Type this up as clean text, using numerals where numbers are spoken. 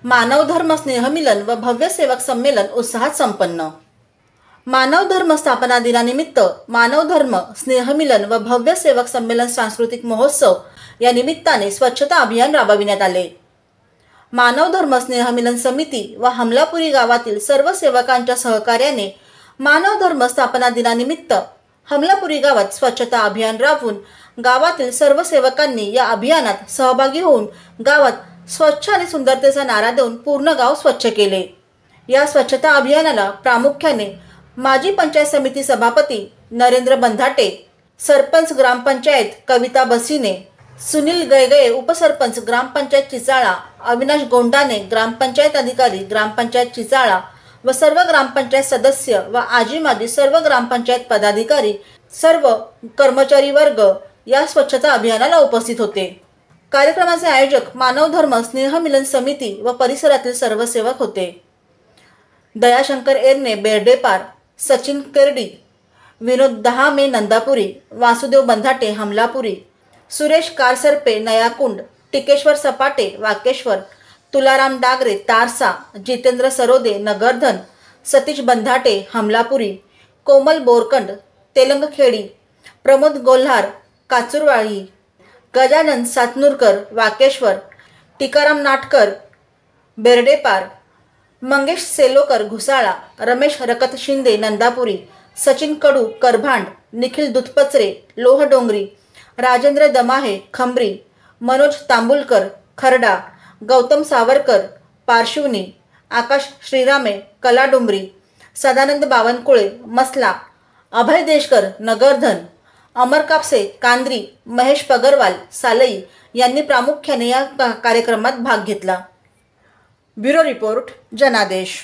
मानव धर्म स्नेहमिलन व भव्य सेवक संमेलन उत्साहात संपन्न। मानव धर्म स्थापना दिनानिमित्त मानव धर्म स्नेहमिलन व भव्य सेवक संमेलन सांस्कृतिक महोत्सव या निमित्ताने स्वच्छता अभियान राबविण्यात आले। मानव धर्म स्नेहमिलन समिती व हमलापुरी गावातील सर्व सेवकांच्या सहकार्याने मानव धर्म स्थापना दिनानिमित्त हमलापुरी गावात स्वच्छता अभियान राबवून गावातील सर्व सेवकांनी या अभियानात सहभागी होऊन गावात स्वच्छ आणि सुंदरतेचा नारा देऊन पूर्ण गाव स्वच्छ केले। या स्वच्छता अभियानाला प्रामुख्याने माजी पंचायत समिती सभापती नरेंद्र बंधाटे, सरपंच ग्रामपंचायत कविता बसिने, सुनील गयगये उपसरपंच ग्रामपंचायत चिचाळा, अविनाश गोंडाने ग्रामपंचायत अधिकारी ग्रामपंचायत चिचाळा व सर्व ग्रामपंचायत सदस्य व आजी माजी सर्व ग्रामपंचायत पदाधिकारी सर्व कर्मचारी वर्ग या स्वच्छता अभियानाला उपस्थित होते। कार्यक्रमाचे आयोजक मानव धर्म स्नेहमिलन समिती व परिसरातील सर्व सेवक होते। दयाशंकर एरने बेर्डेपार, सचिन केरडी, विनोद दहामे नंदापुरी, वासुदेव बंधाटे हमलापुरी, सुरेश कारसरपे नयाकुंड, टिकेश्वर सपाटे वाकेश्वर, तुलाराम डागरे तारसा, जितेंद्र सरोदे नगरधन, सतीश बंधाटे हमलापुरी, कोमल बोरकंड तेलंगखेडी, प्रमोद गोल्हार काचुरवाळी, गजानन सातनूरकर वाकेश्वर, टिकाराम नाटकर बेर्डेपार, मंगेश सेलोकर घुसाळा, रमेश रकत शिंदे नंदापुरी, सचिन कडू करभांड, निखिल दुधपचरे लोहडोंगरी, राजेंद्र दमाहे खंबरी, मनोज तांबुलकर खरडा, गौतम सावरकर पारशिवनी, आकाश श्रीरामे कलाडुंबरी, सदानंद बावनकुळे मसला, अभय देशकर नगरधन, अमर कापसे कांद्री, महेश पगरवाल सालई यांनी प्रामुख्याने या कार्यक्रमात भाग घेतला। ब्युरो रिपोर्ट जनादेश।